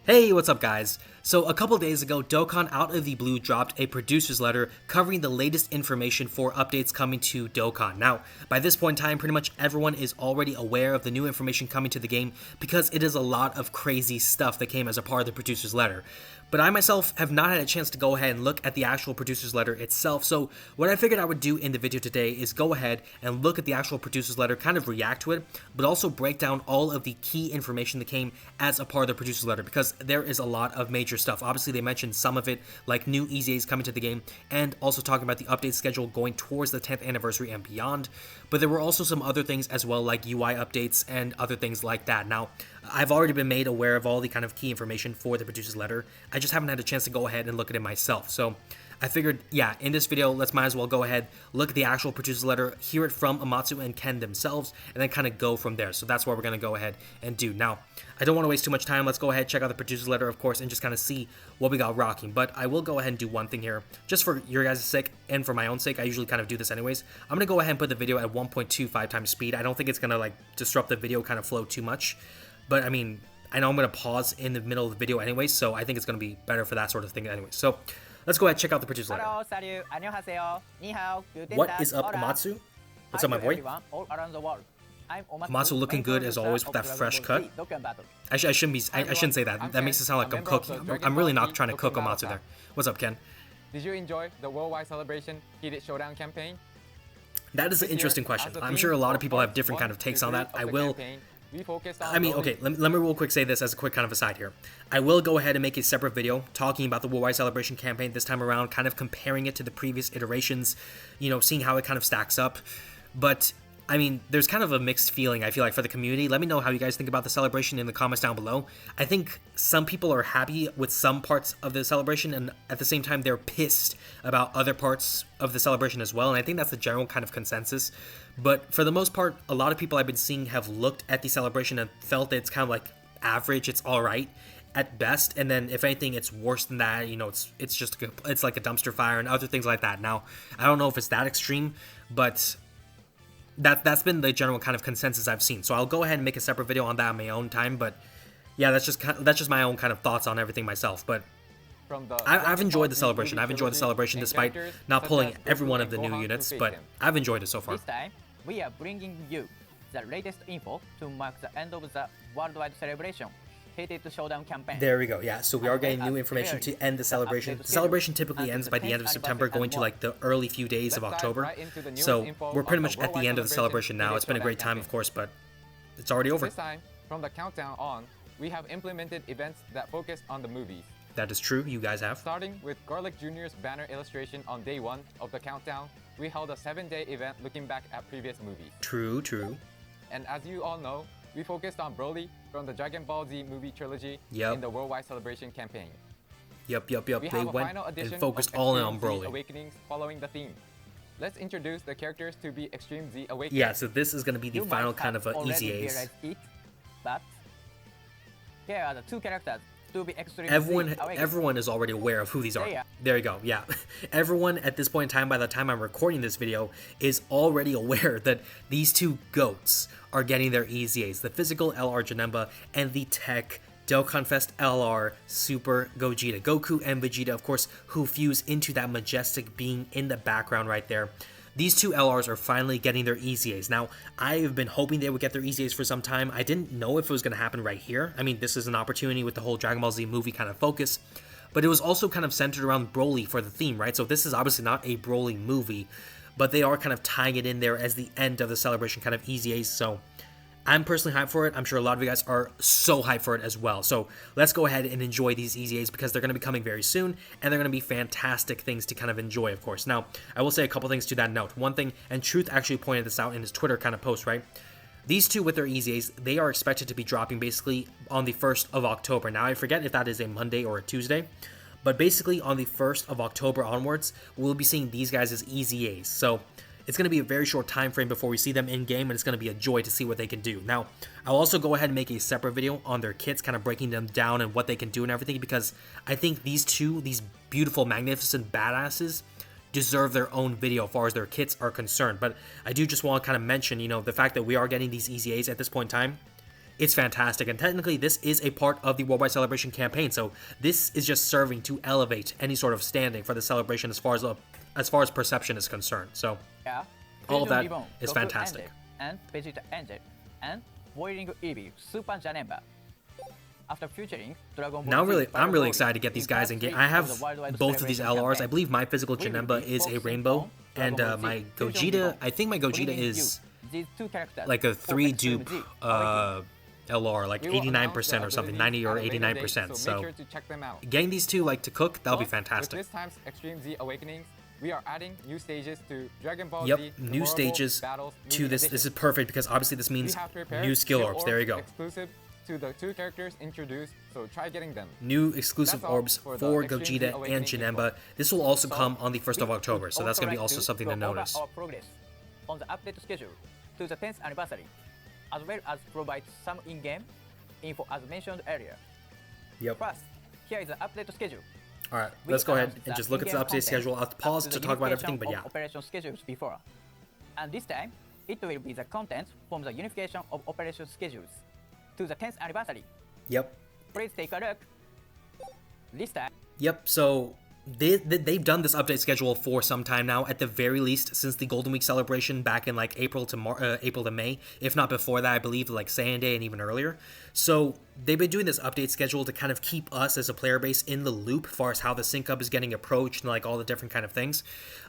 Hey, what's up guys? So a couple days ago, Dokkan out of the blue dropped a producer's letter covering the latest information for updates coming to Dokkan. Now, by this point in time, pretty much everyone is already aware of the new information coming to the game because it is a lot of crazy stuff that came as a part of the producer's letter. But I myself have not had a chance to go ahead and look at the actual producer's letter itself, so what I figured I would do in the video today is go ahead and look at the actual producer's letter, kind of react to it, but also break down all of the key information that came as a part of the producer's letter, because there is a lot of major stuff. Obviously, they mentioned some of it, like new EZAs coming to the game, and also talking about the update schedule going towards the 10th anniversary and beyond, but there were also some other things as well, like UI updates and other things like that. Now, I've already been made aware of all the kind of key information for the producer's letter. I just haven't had a chance to go ahead and look at it myself. So I figured, yeah, in this video, might as well go ahead, look at the actual producer's letter, hear it from Amatsu and Ken themselves, and then kind of go from there. So that's what we're going to go ahead and do. Now, I don't want to waste too much time. Let's go ahead, check out the producer's letter, of course, and just kind of see what we got rocking. But I will go ahead and do one thing here, just for your guys' sake and for my own sake. I usually kind of do this anyways. I'm going to go ahead and put the video at 1.25 times speed. I don't think it's going to like disrupt the video kind of flow too much. But I mean, I know I'm going to pause in the middle of the video anyway, so I think it's going to be better for that sort of thing anyway. So let's go ahead and check out the producer's letter. Hello, annyeonghaseyo. Ni hao. What is up, Amatsu? What's up, my boy? Amatsu looking good as always with that fresh cut. I shouldn't say that. That makes it sound like I'm cooking. I'm really not trying to cook Amatsu there. What's up, Ken? Did you enjoy the worldwide celebration Heated Showdown campaign? That is an interesting question. I'm sure a lot of people have different kind of takes on that. I mean, okay, let me real quick say this as a quick kind of aside here. I will go ahead and make a separate video talking about the Worldwide Celebration campaign this time around, kind of comparing it to the previous iterations, you know, seeing how it kind of stacks up. But, I mean, there's kind of a mixed feeling, I feel like, for the community. Let me know how you guys think about the celebration in the comments down below. I think some people are happy with some parts of the celebration, and at the same time, they're pissed about other parts of the celebration as well, and I think that's the general kind of consensus. But for the most part, a lot of people I've been seeing have looked at the celebration and felt that it's kind of like average, it's alright at best, and then if anything, it's worse than that. You know, it's like a dumpster fire and other things like that. Now, I don't know if it's that extreme, but that's been the general kind of consensus I've seen. So I'll go ahead and make a separate video on that on my own time. But yeah, that's just my own kind of thoughts on everything myself. But I've enjoyed the celebration. I've enjoyed the celebration despite not pulling every one of the new units, but I've enjoyed it so far. This time, we are bringing you the latest info to mark the end of the worldwide celebration Heated Showdown campaign. There we go. Yeah, so we are getting new information to end the celebration. The celebration typically ends by the end of September, going to like the early few days of October. So we're pretty much at the end of the celebration now. It's been a great time, of course, but it's already over. This time, from the countdown on, we have implemented events that focus on the movies. That is true, you guys have. Starting with Garlic Jr.'s banner illustration on day 1 of the countdown, we held a 7-day event looking back at previous movies. True, true. And as you all know, we focused on Broly from the Dragon Ball Z movie trilogy in the Worldwide Celebration campaign. Yep. They went and focused all in on Broly. Awakenings following the theme. Let's introduce the characters to be Extreme Z Awakenings. Yeah, so this is going to be the final kind of EZAs. But here are the two characters. Everyone is already aware of who these are. There you go. Yeah. Everyone at this point in time, by the time I'm recording this video, is already aware that these two GOATs are getting their EZAs. The physical LR Janemba and the tech Dokkan Fest LR Super Gogeta. Goku and Vegeta, of course, who fuse into that majestic being in the background right there. These two LRs are finally getting their EZAs. Now, I've been hoping they would get their EZAs for some time. I didn't know if it was going to happen right here. I mean, this is an opportunity with the whole Dragon Ball Z movie kind of focus, but it was also kind of centered around Broly for the theme, right? So this is obviously not a Broly movie, but they are kind of tying it in there as the end of the celebration kind of EZAs, so I'm personally hyped for it. I'm sure a lot of you guys are so hyped for it as well. So let's go ahead and enjoy these EZAs because they're going to be coming very soon, and they're going to be fantastic things to kind of enjoy, of course. Now, I will say a couple things to that note. One thing, and Truth actually pointed this out in his Twitter kind of post, right? These two with their EZAs, they are expected to be dropping basically on the 1st of October. Now, I forget if that is a Monday or a Tuesday, but basically on the 1st of October onwards, we'll be seeing these guys as EZAs. So it's going to be a very short time frame before we see them in-game, and it's going to be a joy to see what they can do. Now, I'll also go ahead and make a separate video on their kits, kind of breaking them down and what they can do and everything, because I think these beautiful, magnificent badasses, deserve their own video as far as their kits are concerned. But I do just want to kind of mention, you know, the fact that we are getting these EZAs at this point in time it's fantastic. And technically, this is a part of the Worldwide Celebration campaign, so this is just serving to elevate any sort of standing for the celebration as far as perception is concerned. So all of that is fantastic. And Vegeta Angel and Boiling Eevee Super Janemba. After featuring Dragon Ball now, I'm really excited to get these guys in game. I have both of these LRs. I believe my physical Janemba is a rainbow, and my Gogeta, I think my Gogeta is like a 3 dupe LR, like 89% or something, 90 or 89%. So getting these two like to cook, that'll be fantastic. With this time's Extreme Z Awakenings, we are adding new stages to Dragon Ball Z. Yep, new stages to this. This is perfect because obviously this means new skill orbs. There you go. Exclusive to the two characters introduced, so try getting them. New exclusive orbs for Gogeta and Janemba. This will also come on the 1st of October, so that's going to be also something to notice. Our progress on the update schedule to the 10th anniversary, as well as provide some in-game info as mentioned earlier. Yep. First, here is the update schedule. All right, let's go ahead and just look at the update schedule. I'll pause to talk about everything, but yeah. Operation schedules before, and this time it will be the content from the unification of operation schedules to the 10th anniversary. Yep. Please take a look. This time. Yep. So they've done this update schedule for some time now, at the very least since the Golden Week celebration back in like April to May, if not before that. I believe like Saiyan Day and even earlier. So they've been doing this update schedule to kind of keep us as a player base in the loop as far as how the sync up is getting approached and like all the different kind of things.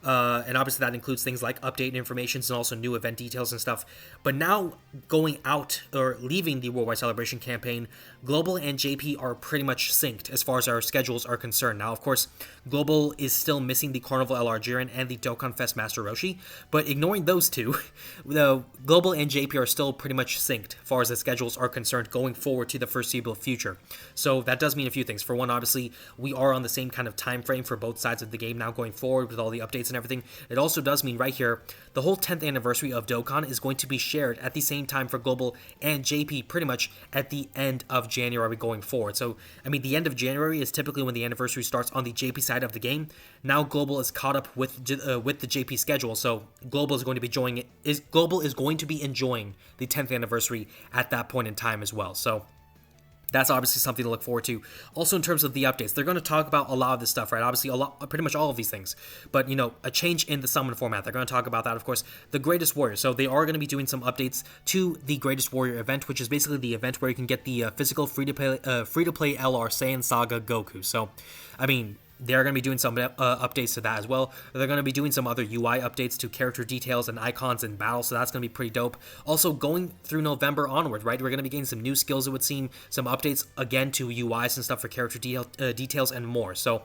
And obviously that includes things like update informations and also new event details and stuff. But now going out or leaving the Worldwide Celebration campaign, Global and JP are pretty much synced as far as our schedules are concerned. Now, of course, Global is still missing the Carnival LR Jiren and the Dokkan Fest Master Roshi, but ignoring those two, the Global and JP are still pretty much synced as far as the schedules are concerned going forward to the foreseeable future. So that does mean a few things. For one, obviously, we are on the same kind of time frame for both sides of the game now going forward with all the updates and everything. It also does mean right here, the whole 10th anniversary of Dokkan is going to be shared at the same time for Global and JP pretty much at the end of January going forward. So, I mean, the end of January is typically when the anniversary starts on the JP side of the game. Now Global is caught up with the JP schedule, so Global is going to be enjoying the 10th anniversary at that point in time as well. So that's obviously something to look forward to. Also, in terms of the updates, they're going to talk about a lot of this stuff, right? Obviously, pretty much all of these things. But, you know, a change in the summon format. They're going to talk about that, of course. The Greatest Warrior. So they are going to be doing some updates to the Greatest Warrior event, which is basically the event where you can get the physical free-to-play LR Saiyan Saga Goku. So, I mean, they're going to be doing some updates to that as well. They're going to be doing some other UI updates to character details and icons in battle, so that's going to be pretty dope. Also, going through November onward, right, we're going to be getting some new skills, it would seem, some updates, again, to UIs and stuff for character details and more. So,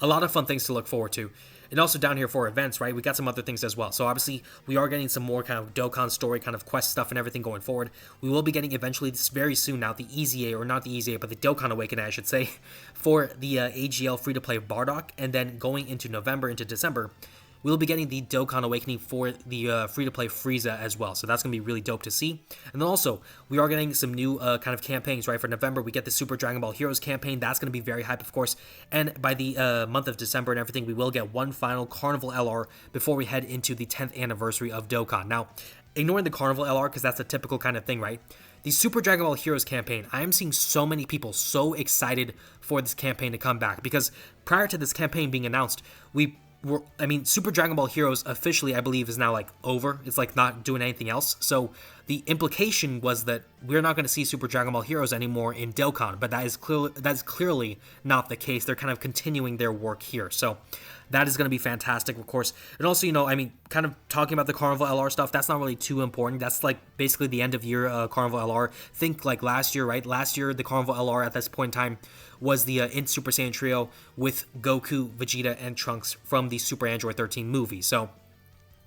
a lot of fun things to look forward to. And also down here for events, right, we got some other things as well. So obviously, we are getting some more kind of Dokkan story, kind of quest stuff and everything going forward. We will be getting eventually, this very soon now, the Easy A, or not the Easy A, but the Dokkan Awakening, I should say, for the AGL free-to-play Bardock. And then going into November, into December, we'll be getting the Dokkan Awakening for the free-to-play Frieza as well. So that's going to be really dope to see. And then also, we are getting some new kind of campaigns, right? For November, we get the Super Dragon Ball Heroes campaign. That's going to be very hype, of course. And by the month of December and everything, we will get one final Carnival LR before we head into the 10th anniversary of Dokkan. Now, ignoring the Carnival LR, because that's a typical kind of thing, right? The Super Dragon Ball Heroes campaign, I am seeing so many people so excited for this campaign to come back. Because prior to this campaign being announced, Super Dragon Ball Heroes officially, I believe, is now like over. It's like not doing anything else. So the implication was that we're not going to see Super Dragon Ball Heroes anymore in Dokkan, but that is clearly not the case. They're kind of continuing their work here. So that is going to be fantastic, of course. And also, you know, I mean, kind of talking about the Carnival LR stuff, that's not really too important. That's like basically the end of year Carnival LR. Think like last year, right? Last year, the Carnival LR at this point in time was the Int Super Saiyan trio with Goku, Vegeta, and Trunks from the Super Android 13 movie. So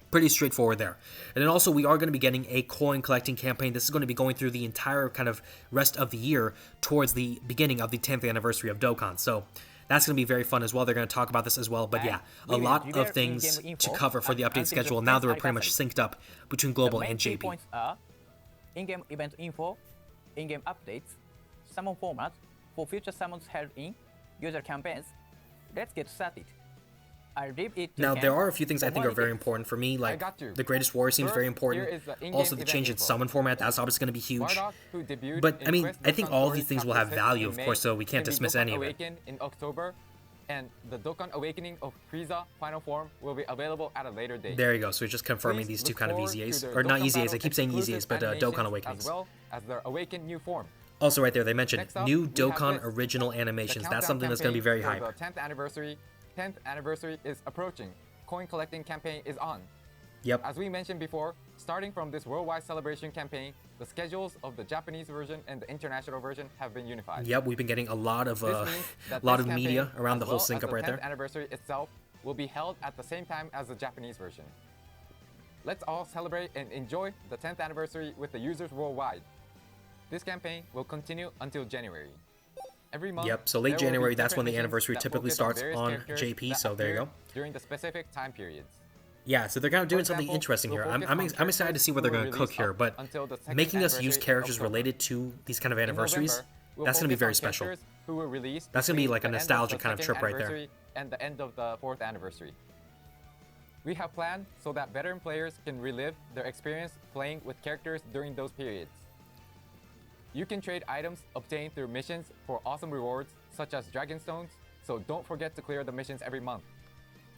pretty straightforward there. And then also, we are going to be getting a coin collecting campaign. This is going to be going through the entire kind of rest of the year towards the beginning of the 10th anniversary of Dokkan. So that's going to be very fun as well. They're going to talk about this as well. But yeah, a lot of things to cover for the update schedule now that we're pretty much synced up between Global and JP. Points are in-game event info, in-game updates, summon formats for future summons held in user campaigns. Let's get started. I'll leave it to Now, Ken there are a few things I for think more are very details. important for me, like got you. the Greatest Warrior seems First, very here important. is the in-game Also, the event change in info. summon format, that's obviously going to be huge. Bardock, who debuted But, in I mean, Quest I think Dokkan all Story these things will Chapter have 6 value, in of May, course, so we can't can be dismiss Dokkan any of it. Awaken in October, and the Dokkan Awakening of Frieza final form will be available at a later date. There you go, so we're just confirming Please these two look kind of forward to EZAs. their Or not Dokkan EZAs, I Battle keep saying exclusive EZAs, but animations Dokkan Awakenings. as well as their Awakened new form. Also, right there, they mentioned Next up, new we have Dokkan this. original The animations. countdown That's something that's going to be very campaign hype. for the 10th anniversary is approaching. Coin collecting campaign is on. Yep. As we mentioned before, starting from this worldwide celebration campaign, the schedules of the Japanese version and the international version have been unified. Yep, we've been getting a lot of This means that lot this of media campaign, around the as whole well sync as up the right 10th there. anniversary itself will be held at the same time as the Japanese version. Let's all celebrate and enjoy the 10th anniversary with the users worldwide. This campaign will continue until January. Every month, Yep, so late there will be January, that's when different the missions anniversary that typically focus starts various on characters JP, that so there you appear go. During the specific time periods. Yeah, so they're kind of doing For something example, interesting we'll here. focus I'm on excited to see what they're characters going to who cook were here, but released up until the second making us use anniversary in characters October. related to these kind of In anniversaries, November, we'll that's going to be focus very on special. characters who were released That's gonna be between like a the end of nostalgia the kind of second trip right there. anniversary and the end of the 4th anniversary. We have planned so that veteran players can relive their experience playing with characters during those periods. You can trade items obtained through missions for awesome rewards such as Dragon Stones, so don't forget to clear the missions every month.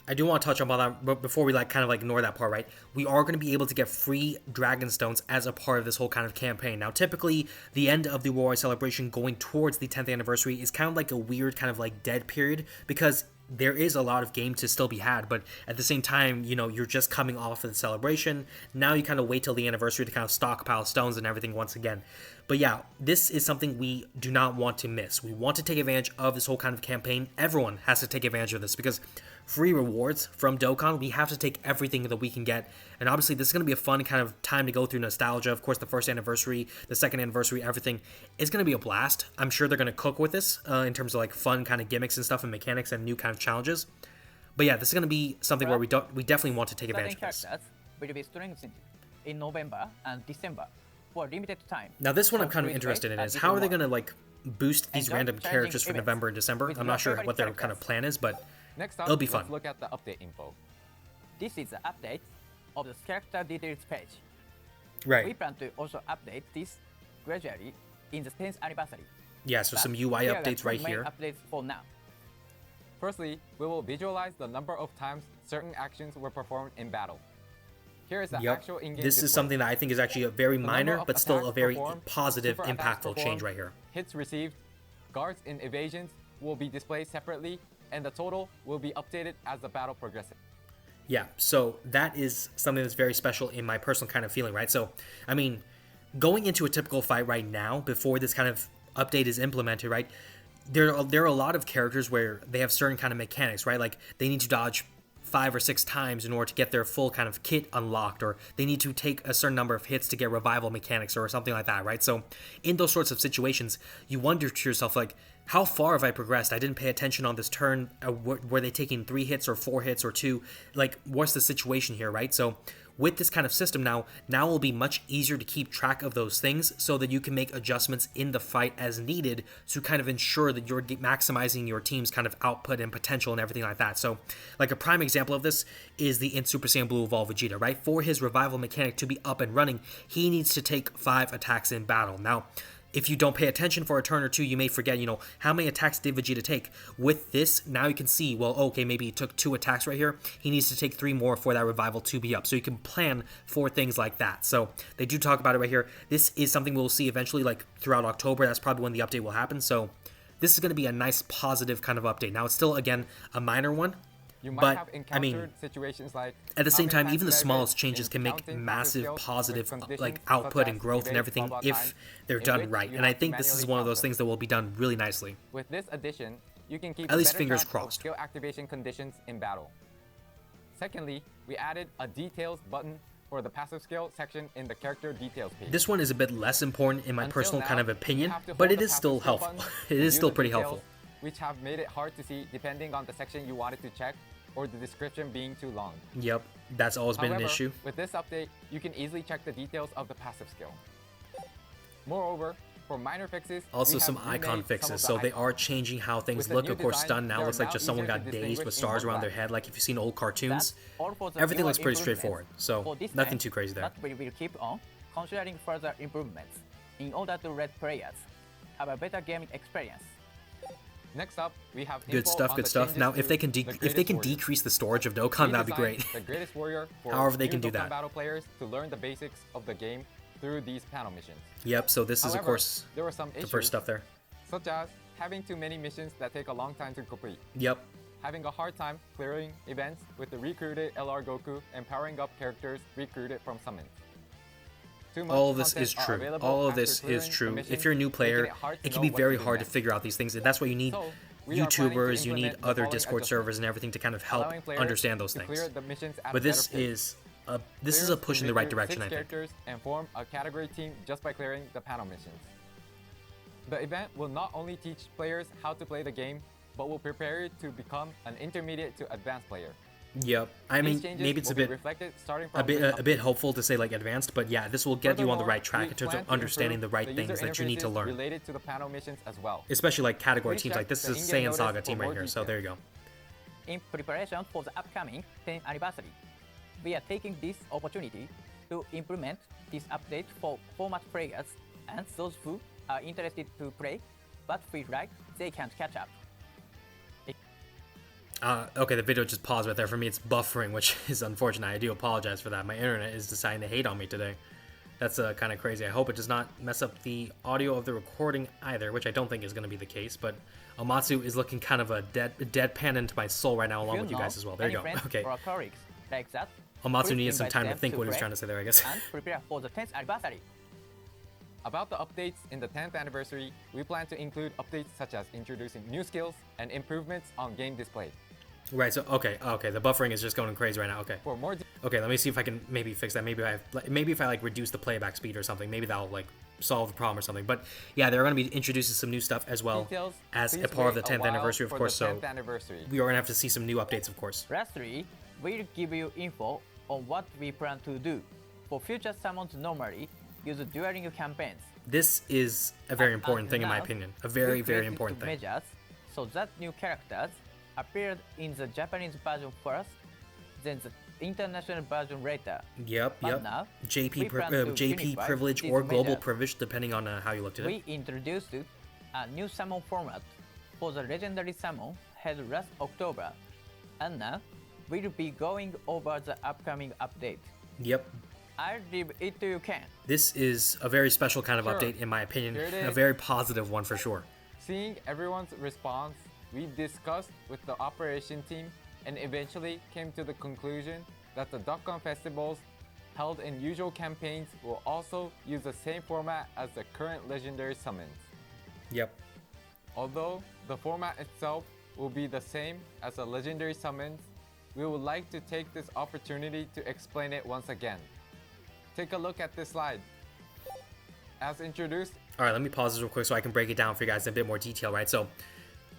I do want to touch on that, but before we kind of ignore that part, right? We are going to be able to get free Dragon Stones as a part of this whole kind of campaign. Now, typically, the end of the Worldwide Celebration going towards the 10th anniversary is kind of like a weird kind of like dead period because there is a lot of game to still be had, but at the same time, you know, you're just coming off of the celebration. Now you kind of wait till the anniversary to kind of stockpile stones and everything once again. But yeah, this is something we do not want to miss. We want to take advantage of this whole kind of campaign. Everyone has to take advantage of this because free rewards from Dokkan, we have to take everything that we can get. And obviously, this is going to be a fun kind of time to go through nostalgia. Of course, the first anniversary, the second anniversary, everything is going to be a blast. I'm sure they're going to cook with this in terms of like fun kind of gimmicks and stuff and mechanics and new kind of challenges. But yeah, this is going to be something where we definitely want to take Certain advantage of this. characters will be strengthened in November and December for a limited time. Now, this one I'm So kind of please interested wait in and is you how can are they watch. going to like boost these Enjoy random challenging characters for events November and December? with I'm your not sure favorite what their kind characters. of plan is, but Next up, it'll be let's fun. look at the update info. This is the update of the character details page. We Right. plan to also update this gradually in the 10th anniversary. Yeah, so some But UI here are the updates two right main here. updates for now. Firstly, we will visualize the number of times certain actions were performed in battle. Here is the Yep. actual in-game This is display. something that I think is actually a very The number minor, of but still a attacks very performed, positive, super attacks impactful change performed, right here. Hits received, guards and evasions will be displayed separately, and the total will be updated as the battle progresses. Yeah, so that is something that's very special in my personal kind of feeling, right? So, I mean, going into a typical fight right now, before this kind of update is implemented, right? There are a lot of characters where they have certain kind of mechanics, right? Like they need to dodge 5 or 6 times in order to get their full kind of kit unlocked, or they need to take a certain number of hits to get revival mechanics or something like that, right? So in those sorts of situations, you wonder to yourself, like, how far have I progressed? I didn't pay attention on this turn. Were they taking 3 hits or 4 hits or 2? Like, what's the situation here, right? So with this kind of system now it will be much easier to keep track of those things so that you can make adjustments in the fight as needed to kind of ensure that you're maximizing your team's kind of output and potential and everything like that. So, like a prime example of this is the in Super Saiyan Blue Evolved Vegeta, right? For his revival mechanic to be up and running, he needs to take 5 attacks in battle. Now, if you don't pay attention for a turn or two, you may forget, you know, how many attacks did Vegeta take? With this, now you can see, well, okay, maybe he took 2 attacks right here. He needs to take 3 more for that revival to be up. So you can plan for things like that. So they do talk about it right here. This is something we'll see eventually, like throughout October. That's probably when the update will happen. So this is going to be a nice positive kind of update. Now, it's still, again, a minor one. You might But, have I encountered mean, situations like at the how same many time, times even the did I smallest miss changes in can make counting massive skills with positive conditions like such output as and growth and evade, everything blah, blah, if time, they're in done which right. you And I have to think this is manually one of count those them. things that will be done really nicely. With this addition, you can keep At a least better fingers track of crossed. skill activation conditions in battle. Secondly, we added a details button for the passive skill section in the character details page. This one is a bit less important in my Until personal now, kind of you opinion, have to but hold it the is still passive skill helpful. button It to is view still the pretty details, helpful. which have made it hard to see depending on the section you wanted to check or the description being too long. Yep, that's always been an However, issue. with this update, you can easily check the details of the passive skill. Moreover, For minor fixes, Also we some have icon remade fixes, some so of the they are icons. changing how things With the look. new Of course, design, Stun now they looks are like now just someone easier got to dazed with distinguish in stars one around their glance. head, like if you've seen old cartoons. That's all for the Everything newer looks pretty improvements straightforward, so for this nothing time, too crazy there. but we will keep on considering further improvements in order to let players have a better gaming experience. Next up, we have Good info stuff, on good the stuff. changes Now, to if they can the if they Greatest can Warrior. decrease the storage of We Dokkan, that'd be designed great. The Greatest Warrior for However they new can do Dokkan that. battle players to learn the basics of the game through these panel missions. Yep. So this is of However, course there were some the issues, first stuff there. such as having too many missions that take a long time to complete, Yep. having a hard time clearing events with the recruited LR Goku and powering up characters recruited from summons. Too much All of this content is are true. available All of after this is clearing the true. If missions, you're a new making player, hard to it can know be what very do hard to next. figure out these things. And that's why you need So, we are planning to YouTubers, you need implement the other following Discord adjustments, servers and everything to kind of help allowing players understand those to things. clear the missions at a But this better pace. is a push in the right direction, I think. Characters and form a category team just by clearing the panel missions. The event will not only teach players how to play the game, but will prepare you to become an intermediate to advanced player. Yep. I These mean, changes maybe it's will a be bit reflected starting a from bit this a bit update. hopeful to say like advanced, but yeah, this will get you on the Furthermore, right track we in terms plan of to understanding the improve right the things user that you need to interfaces learn. related to the panel missions as well. Especially like category Please teams, check like this the is in-game Saiyan notice Saga for team more right here. So there you go. In preparation for the upcoming 10th anniversary, we are taking this opportunity to implement this update for format players and those who are interested to play but feel like they can't catch up. Okay, the video just paused right there. For me, it's buffering, which is unfortunate. I do apologize for that. My internet is deciding to hate on me today. That's kind of crazy. I hope it does not mess up the audio of the recording either, which I don't think is going to be the case. But Amatsu is looking kind of a deadpan into my soul right now, along with you guys as well. There you go. Okay. Or colleagues like that, Amatsu please needed some invite time to them think what he was play trying to say there, I guess. and prepare for the 10th anniversary. About the updates in the 10th anniversary, we plan to include updates such as introducing new skills and improvements on game display. Right. So okay, the buffering is just going crazy right now. Okay. For more Okay, let me see if I can maybe fix that. Maybe if I like reduce the playback speed or something, maybe that'll like solve the problem or something. But yeah, they're going to be introducing some new stuff as well details, as please a part of the wait a 10th while anniversary, of for course. the So 10th anniversary. we are going to have to see some new updates, of course. Lastly, we'll give you info on what we plan to do for future summons normally use during campaigns. This is a very important thing in my Now, opinion. A we very created important thing. measures so that new characters appeared in the Japanese version first, then the international version later. Yep. But now, JP we plan to JP unify privilege these or global measures. privilege, depending on how you looked at it. We introduced a new summon format for the legendary summon held last October, and now we'll be going over the upcoming update. Yep. I'll leave it to you, Ken. This is a very special kind of Sure. update, in my opinion. Here it A is. very positive one for sure. Seeing everyone's response, we discussed with the operation team and eventually came to the conclusion that the Dokkan festivals held in usual campaigns will also use the same format as the current legendary summons. Yep. Although the format itself will be the same as the legendary summons, we would like to take this opportunity to explain it once again. Take a look at this slide. As introduced, All right, let me pause this real quick so I can break it down for you guys in a bit more detail, right? So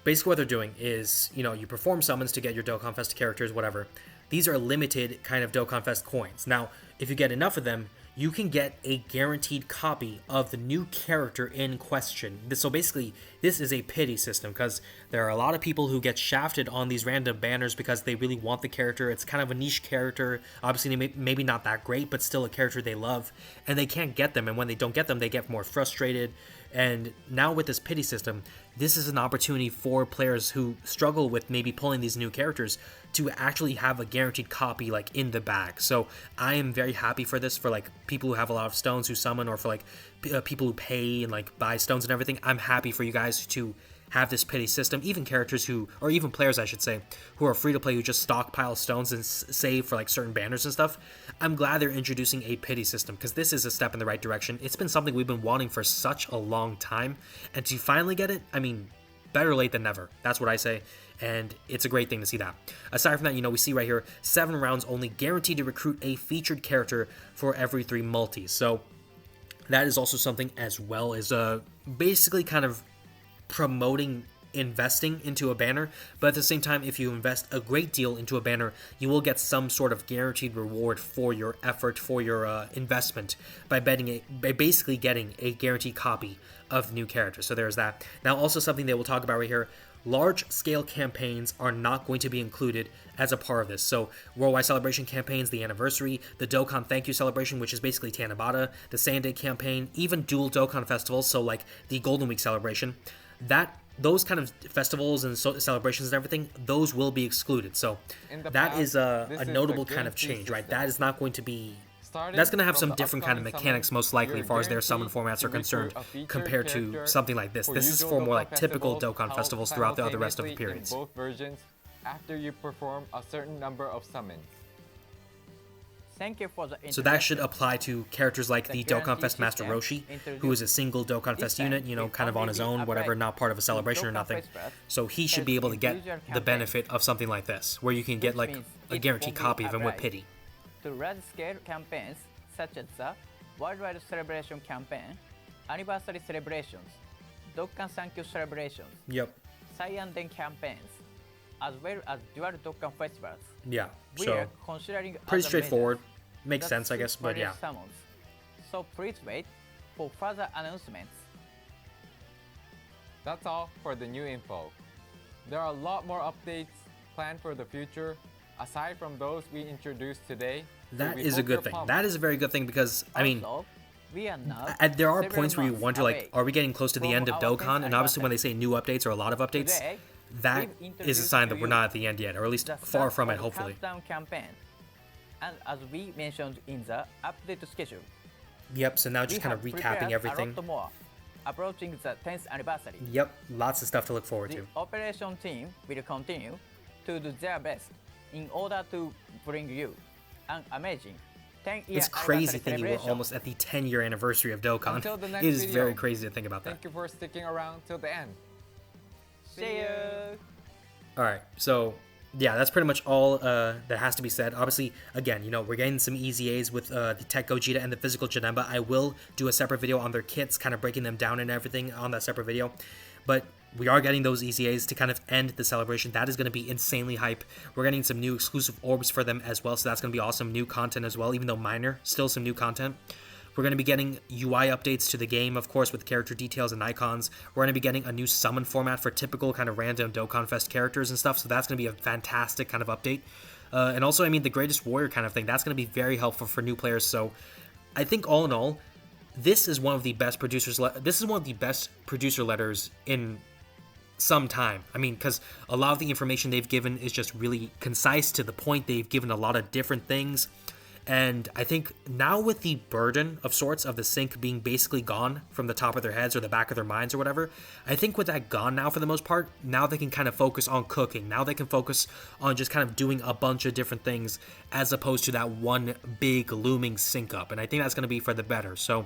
basically what they're doing is, you perform summons to get your Dokkan Fest characters, whatever. These are limited kind of Dokkan Fest coins. Now, if you get enough of them, you can get a guaranteed copy of the new character in question. So basically, this is a pity system because there are a lot of people who get shafted on these random banners because they really want the character. It's kind of a niche character. Obviously, maybe not that great, but still a character they love. And they can't get them. And when they don't get them, they get more frustrated. And now with this pity system, this is an opportunity for players who struggle with maybe pulling these new characters to actually have a guaranteed copy like in the bag. So I am very happy for this, for like people who have a lot of stones who summon, or for like people who pay and like buy stones and everything. I'm happy for you guys to have this pity system. Even characters who, or even players I should say, who are free to play, who just stockpile stones and save for like certain banners and stuff. I'm glad they're introducing a pity system because this is a step in the right direction. It's been something we've been wanting for such a long time, and to finally get it, I mean, better late than never. That's what I say, and it's a great thing to see that. Aside from that, we see right here, 7 rounds only, guaranteed to recruit a featured character for every 3 multis. So that is also something, as well as basically kind of promoting investing into a banner. But at the same time, if you invest a great deal into a banner, you will get some sort of guaranteed reward for your effort, for your investment, by basically getting a guaranteed copy of new characters. So there's that. Now, also something that we'll talk about right here, large-scale campaigns are not going to be included as a part of this. So Worldwide Celebration campaigns, the Anniversary, the Dokkan Thank You Celebration, which is basically Tanabata, the Sand Day campaign, even dual Dokkan festivals, so like the Golden Week celebration, those kind of festivals and celebrations and everything, those will be excluded. So that is a notable kind of change, right? That is not going to be... That's going to have some different kind of mechanics, most likely, as far as their summon formats are concerned, compared to something like this. This is for more like typical Dokkan festivals throughout the rest of the periods. In both versions, after you perform a certain number of summons. Thank you for the so that should apply to characters like the Dokkan Fest Master Roshi, who is a single Dokkan Fest unit, you know, kind of on his own, whatever, not part of a celebration or nothing. So he should be able to get the benefit of something like this, where you can get like a guaranteed copy of him with pity. To large-scale campaigns such as the Worldwide Celebration campaign, Anniversary celebrations, Dokkan Thank You celebrations, Saiyan Den campaigns, as well as dual Dokkan festivals. Yeah, we so are considering pretty straightforward. Makes sense, I guess, but yeah. Summons. So please wait for further announcements. That's all for the new info. There are a lot more updates planned for the future, aside from those we introduced today. That is a good thing. That is a very good thing because, I mean, we are now there are points where you wonder, like, are we getting close to the end of Dokkan? And obviously when they say new updates or a lot of updates, that is a sign that we're not at the end yet, or at least far from it, hopefully. Campaign. And as we mentioned in the update schedule. Yep, so now just kind of recapping everything. A lot more, approaching the 10th anniversary. Yep, lots of stuff to look forward to. The operation team will continue to do their best in order to bring you an amazing 10-year It's crazy thinking we're almost at the 10-year anniversary of Dokkan. Until the next It is video, very crazy to think about that. Thank you for sticking around till the end. See you! Alright, so yeah, that's pretty much all that has to be said. Obviously, again, you know, we're getting some easy A's with the Tech Gogeta and the Physical Janemba. I will do a separate video on their kits, kind of breaking them down and everything on that separate video. But we are getting those easy A's to kind of end the celebration. That is going to be insanely hype. We're getting some new exclusive orbs for them as well, so that's going to be awesome. New content as well, even though minor, still some new content. We're going to be getting UI updates to the game, of course, with character details and icons. We're going to be getting a new summon format for typical kind of random Dokkan Fest characters and stuff, so that's going to be a fantastic kind of update. And also, I mean, the Greatest Warrior kind of thing, that's going to be very helpful for new players. So I think all in all, this is one of the best producers. This is one of the best producer letters in some time. I mean, because a lot of the information they've given is just really concise, to the point. They've given a lot of different things. And I think now with the burden of sorts of the sync being basically gone from the top of their heads or the back of their minds or whatever, I think with that gone now for the most part, now they can kind of focus on cooking. Now they can focus on just kind of doing a bunch of different things as opposed to that one big looming sync up. And I think that's going to be for the better. So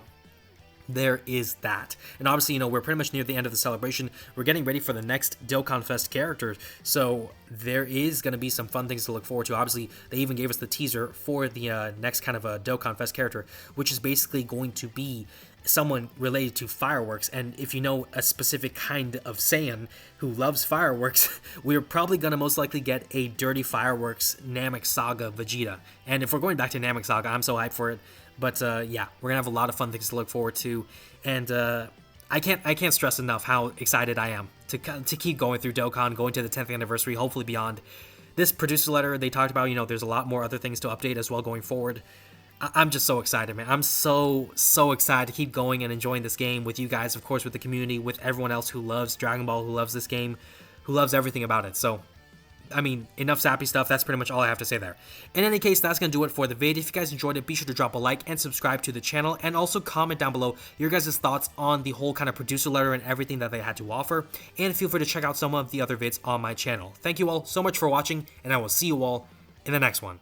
there is that. And obviously, you know, we're pretty much near the end of the celebration. We're getting ready for the next Dokkan Fest character, so there is going to be some fun things to look forward to. Obviously, they even gave us the teaser for the next kind of a Dokkan Fest character, which is basically going to be someone related to fireworks. And if you know a specific kind of Saiyan who loves fireworks, we're probably going to most likely get a Dirty Fireworks Namek Saga Vegeta. And if we're going back to Namek Saga, I'm so hyped for it. But yeah, we're gonna have a lot of fun things to look forward to, and I can't stress enough how excited I am to keep going through Dokkan, going to the 10th anniversary, hopefully beyond. This producer letter, they talked about, you know, there's a lot more other things to update as well going forward. I'm just so excited, man. I'm so excited to keep going and enjoying this game with you guys, of course, with the community, with everyone else who loves Dragon Ball, who loves this game, who loves everything about it. So, I mean, enough sappy stuff. That's pretty much all I have to say there. In any case, that's going to do it for the vid. If you guys enjoyed it, be sure to drop a like and subscribe to the channel, and also comment down below your guys' thoughts on the whole kind of producer letter and everything that they had to offer, and feel free to check out some of the other vids on my channel. Thank you all so much for watching, and I will see you all in the next one.